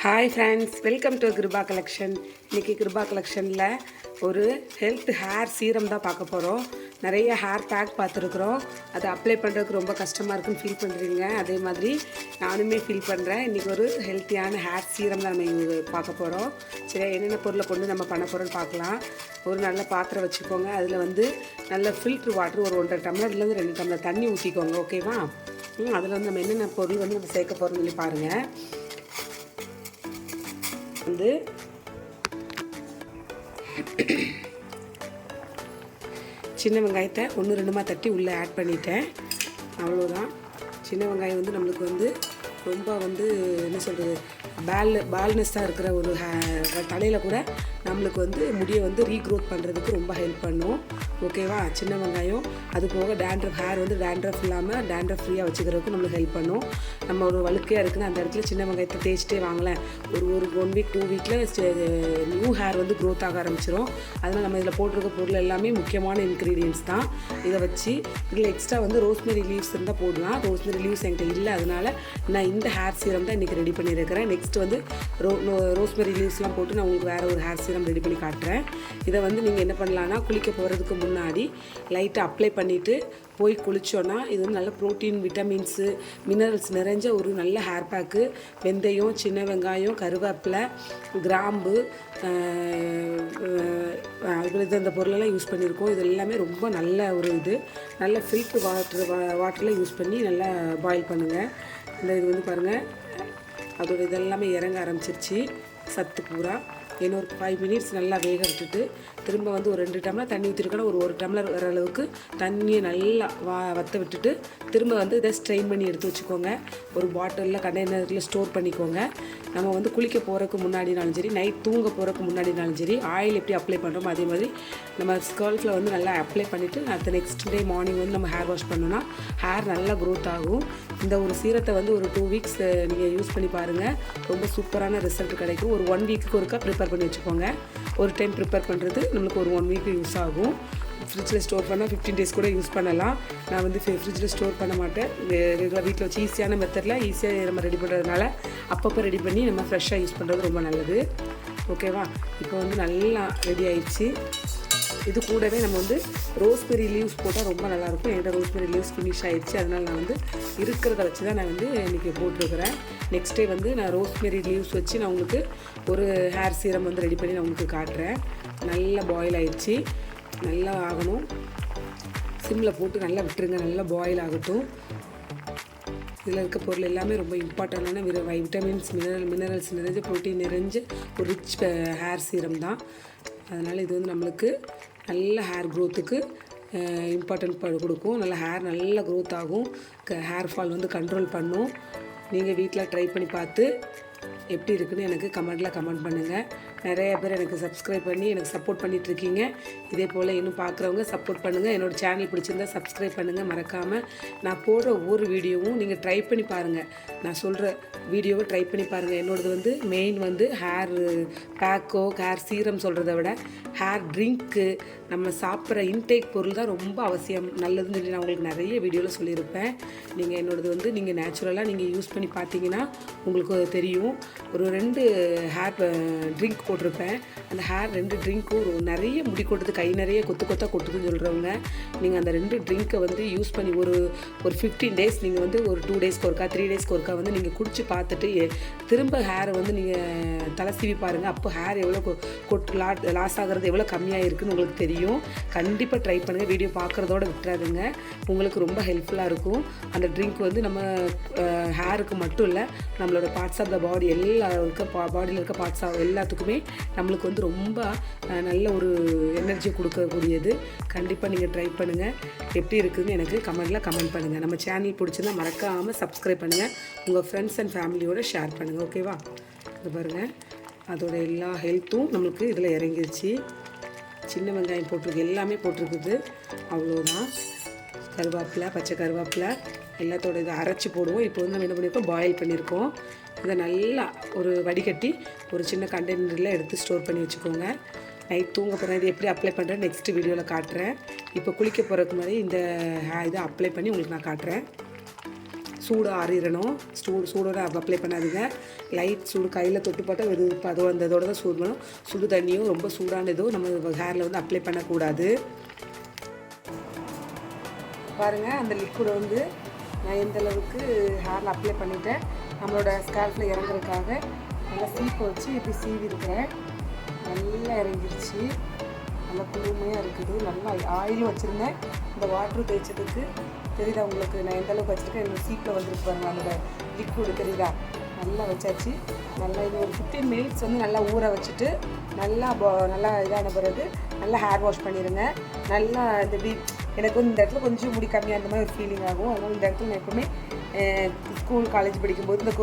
Hi friends, welcome to Kirupa collection. இன்றைக்கி கிருபா கலெக்ஷனில் ஒரு ஹெல்த் ஹேர் சீரம் தான் பார்க்க போகிறோம். நிறைய ஹேர் பேக் பார்த்துருக்குறோம். அதை அப்ளை பண்ணுறதுக்கு ரொம்ப கஷ்டமாக இருக்குன்னு ஃபீல் பண்ணுறீங்க. அதே மாதிரி நானுமே ஃபீல் பண்ணுறேன். இன்றைக்கி ஒரு ஹெல்த்தியான ஹேர் சீரம் தான் நம்ம இங்கே பார்க்க போகிறோம். சரி, என்னென்ன பொருளை கொண்டு நம்ம பண்ண போகிறோன்னு பார்க்கலாம். ஒரு நல்ல பாத்திரம் வச்சுக்கோங்க. அதில் வந்து நல்ல ஃபில்ட்ரு வாட்டர் ஒரு 1.5 டம்ளர்லேருந்து 2 டம்ளர் தண்ணி ஊற்றிக்கோங்க. ஓகேவா? அதில் வந்து நம்ம என்னென்ன பொருள் வந்து நம்ம சேர்க்க போகிறோம்னு சொல்லி பாருங்கள். வந்து சின்ன வெங்காயத்தை 1-2 தட்டி உள்ளே ஆட் பண்ணிட்டேன். அவ்வளோதான். சின்ன வெங்காயம் வந்து நம்மளுக்கு வந்து ரொம்ப வந்து என்ன சொல்கிறது, பால்னஸ்ஸாக இருக்கிற ஒரு தலையில் கூட நம்மளுக்கு வந்து முடியை வந்து ரீக்ரோத் பண்ணுறதுக்கு ரொம்ப ஹெல்ப் பண்ணும். ஓகேவா? சின்ன வெங்காயம் அது போக ஹேர் வந்து டேண்ட்ரஃப் இல்லாமல் டேண்ட்ரஃப் ஃப்ரீயாக வச்சுக்கிறதுக்கு நம்மளுக்கு ஹெல்ப் பண்ணும். நம்ம ஒரு வழுக்கையாக இருக்குன்னு அந்த இடத்துல சின்ன வெங்காயத்தை தேய்ச்சிட்டே வாங்கலேன், ஒரு 1 வீக் 2 வீக்கில் நியூ ஹேர் வந்து க்ரோத் ஆக ஆரம்பிச்சிடும். அதனால் நம்ம இதில் போட்டிருக்க பொருள் எல்லாமே முக்கியமான இன்க்ரீடியன்ஸ் தான். இதை வச்சு இதில் எக்ஸ்ட்ரா வந்து ரோஸ்மெரி லீவ்ஸ் இருந்தால் போடலாம். ரோஸ்மெரி லீவ்ஸ் என்கிட்ட இல்லை, அதனால் நான் இந்த ஹேர் சீரம் தான் இன்றைக்கி ரெடி பண்ணியிருக்கிறேன். நெக்ஸ்ட் வந்து ரோஸ்மெரி லீவ்ஸ்லாம் போட்டு நான் உங்களுக்கு வேறு ஒரு ஹேர் சீரம் ரெடி பண்ணி காட்டுறேன். இதை வந்து நீங்கள் என்ன பண்ணலான்னா, குளிக்க போகிறதுக்கு முன்னாடி லைட்டாக அப்ளை பண்ணிவிட்டு போய் குளித்தோன்னா இது வந்து நல்ல ப்ரோட்டீன், விட்டமின்ஸு, மினரல்ஸ் நிறைஞ்ச ஒரு நல்ல ஹேர் பேக்கு. வெந்தயம், சின்ன வெங்காயம், கருவேப்பிலை, கிராம்பு, இந்த பொருளெல்லாம் யூஸ் பண்ணியிருக்கோம். இது எல்லாமே ரொம்ப நல்ல ஒரு நல்ல ஃபில்ட்ரு வாட்டரில் யூஸ் பண்ணி நல்லா பாயில் பண்ணுங்கள். இது வந்து பாருங்கள், அதோட இதெல்லாமே இறங்க ஆரம்பிச்சிருச்சு சத்து பூரா. இன்னொரு 5 மினிட்ஸ் நல்லா வேக விட்டுட்டு திரும்ப வந்து ஒரு 2 டம்ளர் தண்ணி ஊற்றிருக்கோன்னா ஒரு டம்ளர் வர அளவுக்கு தண்ணியை நல்லா வற்ற விட்டுட்டு திரும்ப வந்து இதை ஸ்ட்ரெயின் பண்ணி எடுத்து வச்சுக்கோங்க. ஒரு பாட்டிலில் கண்டெய்னரில் ஸ்டோர் பண்ணிக்கோங்க. நம்ம வந்து குளிக்க போகிறதுக்கு முன்னாடினாலும் சரி, நைட் தூங்க போகிறதுக்கு முன்னாடினாலும் சரி, ஆயில் எப்படி அப்ளை பண்ணுறோமோ அதே மாதிரி நம்ம ஸ்கர்ஃபில் வந்து நல்லா அப்ளை பண்ணிவிட்டு அடுத்த நெக்ஸ்ட் டே மார்னிங் வந்து நம்ம ஹேர் வாஷ் பண்ணோன்னா ஹேர் நல்லா க்ரோத் ஆகும். இந்த ஒரு சீரத்தை வந்து ஒரு 2 வீக்ஸ் நீங்கள் யூஸ் பண்ணி பாருங்கள். ரொம்ப சூப்பரான ரிசல்ட் கிடைக்கும். ஒரு 1 வீக்குக்கு ஒருக்கா ப்ரிப்பேர் பண்ணி வச்சுக்கோங்க. ஒரு டைம் ப்ரிப்பேர் பண்ணுறது நம்மளுக்கு ஒரு 1 வீக் யூஸ் ஆகும். ஃப்ரிட்ஜில் ஸ்டோர் பண்ணால் 15 டேஸ் கூட யூஸ் பண்ணலாம். நான் வந்து ஃப்ரிட்ஜில் ஸ்டோர் பண்ண மாட்டேன். ரெகுலர் வீட்டில் வச்சு ஈஸியான மெத்தடில் ஈஸியாக நம்ம ரெடி பண்ணுறதுனால அப்பப்போ ரெடி பண்ணி நம்ம ஃப்ரெஷ்ஷாக யூஸ் பண்ணுறது ரொம்ப நல்லது. ஓகேவா? இப்போ வந்து நல்லா ரெடி ஆயிடுச்சு. இது கூடவே நம்ம வந்து ரோஸ்மெரி லீவ்ஸ் போட்டால் ரொம்ப நல்லாயிருக்கும். என்கிட்ட ரோஸ்மெரி லீவ்ஸ் ஃபினிஷ் ஆகிடுச்சு. அதனால் நான் வந்து இருக்கிறத வச்சு தான் நான் வந்து இன்றைக்கி போட்டிருக்கிறேன். நெக்ஸ்ட் டே வந்து நான் ரோஸ்மெரி லீவ்ஸ் வச்சு நான் உங்களுக்கு ஒரு ஹேர் சீரம் வந்து ரெடி பண்ணி நான் உங்களுக்கு காட்டுறேன். நல்லா பாயில் ஆகிடுச்சு. நல்லா ஆகணும். சிம்மில் போட்டு நல்லா விட்டுருங்க. நல்லா பாயில் ஆகட்டும். இதில் இருக்க பொருள் எல்லாமே ரொம்ப இம்பார்ட்டண்டான விட்டமின்ஸ், மினரல்ஸ் நிறைஞ்ச, ப்ரோட்டீன் நிறைஞ்ச ஒரு ரிச் ஹேர் சீரம் தான். அதனால் இது வந்து நம்மளுக்கு நல்ல ஹேர் க்ரோத்துக்கு இம்பார்ட்டன்ட் கொடுக்கும். நல்ல ஹேர் நல்லா க்ரோத் ஆகும். ஹேர் ஃபால் வந்து கண்ட்ரோல் பண்ணும். நீங்கள் வீட்டில் ட்ரை பண்ணி பார்த்து எப்படி இருக்குன்னு எனக்கு கமெண்ட் பண்ணுங்கள். நிறைய பேர் எனக்கு சப்ஸ்கிரைப் பண்ணி எனக்கு சப்போர்ட் பண்ணிகிட்ருக்கீங்க. இதே போல் இன்னும் பார்க்குறவங்க சப்போர்ட் பண்ணுங்கள். என்னோடய சேனல் பிடிச்சிருந்தால் சப்ஸ்கிரைப் பண்ணுங்கள். மறக்காமல் நான் போடுற ஒவ்வொரு வீடியோவும் நீங்கள் ட்ரை பண்ணி பாருங்கள். நான் சொல்கிற வீடியோவை ட்ரை பண்ணி பாருங்கள். என்னோடது வந்து மெயின் வந்து ஹேர் பேக்கோ ஹேர் சீரம் சொல்கிறத விட ஹேர் ட்ரிங்க்கு, நம்ம சாப்பிட்ற இன்டேக் பொருள் தான் ரொம்ப அவசியம், நல்லதுன்னு சொல்லி நான் உங்களுக்கு நிறைய வீடியோவில் சொல்லியிருப்பேன். நீங்கள் என்னோடது வந்து நீங்கள் நேச்சுரலாக நீங்கள் யூஸ் பண்ணி பார்த்தீங்கன்னா உங்களுக்கு தெரியும். ஒரு 2 ஹேர் ட்ரிங்க் போட்டிருப்பேன். அந்த ஹேர் 2 ட்ரிங்க்கும் நிறைய முடி கொட்டுது, கை நிறைய கொத்தாக கொட்டுதுன்னு சொல்கிறவங்க, நீங்கள் அந்த 2 ட்ரிங்க்கை வந்து யூஸ் பண்ணி ஒரு 15 டேஸ் நீங்கள் வந்து ஒரு 2 டேஸ்க்கு ஒருக்கா 3 டேஸ்க்கு ஒருக்கா வந்து நீங்கள் குடிச்சு பார்த்துட்டு திரும்ப ஹேரை வந்து நீங்கள் தலை சீவி பாருங்கள். அப்போ ஹேர் எவ்வளோ லாஸ் ஆகிறது எவ்வளோ கம்மியாக இருக்குதுன்னு உங்களுக்கு தெரியும். கண்டிப்பாக ட்ரை பண்ணுங்கள். வீடியோ பார்க்குறதோட விட்டுறாதுங்க. உங்களுக்கு ரொம்ப ஹெல்ப்ஃபுல்லாக இருக்கும். அந்த ட்ரிங்க் வந்து நம்ம ஹேருக்கு மட்டும் இல்லை, நம்மளோட பார்ட்ஸ் ஆஃப் த பாடி பாடியில் இருக்க பார்ட்ஸ் எல்லாத்துக்குமே நம்மளுக்கு வந்து ரொம்ப நல்ல ஒரு எனர்ஜியை கொடுக்கக்கூடியது. கண்டிப்பாக நீங்கள் ட்ரை பண்ணுங்கள். எப்படி இருக்குதுன்னு எனக்கு கமெண்ட் பண்ணுங்கள். நம்ம சேனல் பிடிச்சிருந்தா மறக்காமல் சப்ஸ்கிரைப் பண்ணுங்கள். உங்கள் ஃப்ரெண்ட்ஸ் அண்ட் ஃபேமிலியோடு ஷேர் பண்ணுங்கள். ஓகேவா? இது பாருங்கள், அதோட எல்லா ஹெல்த்தும் நம்மளுக்கு இதில் இறங்கிருச்சு. சின்ன வெங்காயம் போட்டிருக்கு, எல்லாமே போட்டிருக்குது. அவ்வளோதான். கருவேப்பிலை, பச்சை கருவேப்பிலை எல்லாத்தோட இதை அரைச்சி போடுவோம். இப்போ வந்து நம்ம என்ன பண்ணியிருக்கோம், பாயில் பண்ணியிருக்கோம். இதை நல்லா ஒரு வடிகட்டி ஒரு சின்ன கண்டெய்னரில் எடுத்து ஸ்டோர் பண்ணி வச்சுக்கோங்க. நைட் தூங்க போகிறேன். இது எப்படி அப்ளை பண்ணுறேன் நெக்ஸ்ட் வீடியோவில் காட்டுறேன். இப்போ குளிக்க போகிறதுக்கு முன்னாடி இந்த இதை அப்ளை பண்ணி உங்களுக்கு நான் காட்டுறேன். சூடு ஆறிடணும். சூடோட அப்ளை பண்ணாதீங்க. லைட் சூடு கையில் தொட்டு பார்த்தா வெறும் அந்த இதோட தான் சூடு பண்ணணும். சுடு தண்ணியும் ரொம்ப சூடானதும் நம்ம ஹேரில் வந்து அப்ளை பண்ணக்கூடாது. பாருங்கள், அந்த லிக்விடை வந்து நான் எந்த அளவுக்கு ஹேரில் அப்ளை பண்ணிவிட்டேன். நம்மளோட ஸ்கால்ஃபில் இறங்குறதுக்காக நல்லா சீப்பை வச்சு இப்படி சீவி இருக்கிறேன். நல்லா இறங்கிருச்சு. நல்லா குளுமையாக இருக்குது. நல்லா ஆயிலும் வச்சுருந்தேன். இந்த வாட்ரு தேய்ச்சதுக்கு தெரியுதா உங்களுக்கு நான் எந்த அளவுக்கு வச்சுருக்கேன். என்னோடய சீப்பில் வந்துருக்கு பாருங்கள் அந்த லிக்விடு தெரியுதா. நல்லா வச்சாச்சு. நல்லா இது ஒரு 15 மினிட்ஸ் வந்து நல்லா ஊற வச்சுட்டு நல்லா இதான பிறகு நல்லா ஹேர் வாஷ் பண்ணிடுங்க. நல்லா இப்படி எனக்கு வந்து இந்த இடத்துல கொஞ்சம் முடி கம்மியாக அந்த மாதிரி ஒரு ஃபீலிங் ஆகும். அதனால் இந்த இடத்துல நான் எப்போவுமே ஸ்கூல் காலேஜ் படிக்கும்போது இந்த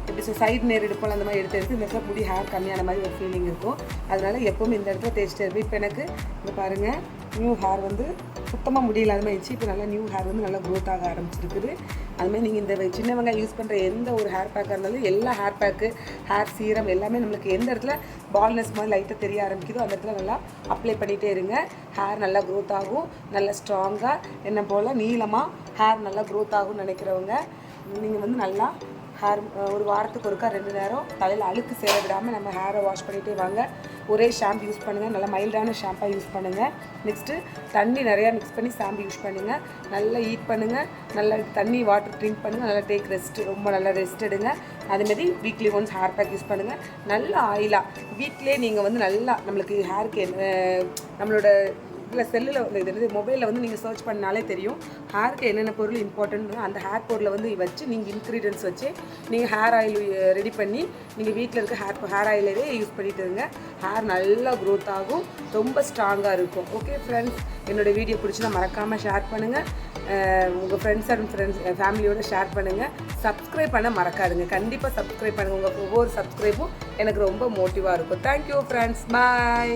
எப்படி சைடு நேர் எடுப்போம் அந்த மாதிரி எடுத்து இந்த இடத்துல முடி ஹேர் கம்மியான மாதிரி ஒரு ஃபீலிங் இருக்கும். அதனால் எப்போவுமே இந்த இடத்துல தேய்ச்சிட்டே இருப்பேன். இப்போ எனக்கு இங்கே பாருங்கள், நியூ ஹேர் வந்து சுத்தமாக முடியல அது மாதிரி இருந்துச்சு. இப்போ நல்லா நியூ ஹேர் வந்து நல்லா க்ரோத் ஆக ஆரம்பிச்சிருக்குது. அதுமாதிரி நீங்கள் இந்த சின்ன வெங்காயம் யூஸ் பண்ணுற எந்த ஒரு ஹேர் பேக்காக இருந்தாலும் எல்லா ஹேர் பேக்கு ஹேர் சீரம் எல்லாமே நம்மளுக்கு எந்த இடத்துல பால்னஸ் மாதிரி லைட்டாக தெரிய ஆரம்பிக்குதோ அந்த இடத்துல நல்லா அப்ளை பண்ணிகிட்டே இருங்க. ஹேர் நல்லா க்ரோத் ஆகும். நல்லா ஸ்ட்ராங்காக என்ன போல் நீளமாக ஹேர் நல்லா க்ரோத் ஆகும்னு நினைக்கிறவங்க நீங்கள் வந்து நல்லா ஹேர் ஒரு வாரத்துக்கு ஒருக்கா 2 நேரம் தலையில் அழுக்கு சேர விடாமல் நம்ம ஹேரை வாஷ் பண்ணிகிட்டே வாங்க. ஒரே ஷாம்பு யூஸ் பண்ணுங்கள். நல்லா மைல்டான ஷாம்பாக யூஸ் பண்ணுங்கள். நெக்ஸ்ட்டு தண்ணி நிறையா மிக்ஸ் பண்ணி ஷாம்பு யூஸ் பண்ணுங்கள். நல்லா ஹீட் பண்ணுங்கள். நல்லா தண்ணி வாட்டர் ட்ரிங்க் பண்ணுங்கள். நல்லா டேக் ரெஸ்ட், ரொம்ப நல்லா ரெஸ்ட் எடுங்க. அதுமாரி weekly once hair bag use பண்ணுங்கள். நல்ல ஆயிலாக வீட்டிலே நீங்கள் வந்து நல்லா நம்மளுக்கு ஹேருக்கு நம்மளோட இல்லை செல்லில் இது மொபைலில் வந்து நீங்கள் சர்ச் பண்ணாலே தெரியும் ஹேருக்கு என்னென்ன பொருள் இம்பார்ட்டன்ட். அந்த ஹேர் பொருளை வந்து வச்சு நீங்கள் இன்க்ரீடியன்ஸ் வச்சு நீங்கள் ஹேர் ஆயில் ரெடி பண்ணி நீங்கள் வீட்டில் இருக்க ஹேர் ஆயிலே யூஸ் பண்ணிட்டு இருங்க. ஹேர் நல்லா க்ரோத் ஆகும். ரொம்ப ஸ்ட்ராங்காக இருக்கும். ஓகே ஃப்ரெண்ட்ஸ், என்னோடய வீடியோ பிடிச்சினா மறக்காமல் ஷேர் பண்ணுங்கள். உங்கள் ஃப்ரெண்ட்ஸ் ஃபேமிலியோடு ஷேர் பண்ணுங்கள். சப்ஸ்கிரைப் பண்ண மறக்காதுங்க. கண்டிப்பாக சப்ஸ்கிரைப் பண்ணுங்கள். உங்கள் ஒவ்வொரு சப்ஸ்கிரைபும் எனக்கு ரொம்ப மோட்டிவாக இருக்கும். தேங்க்யூ ஃப்ரெண்ட்ஸ், பாய்.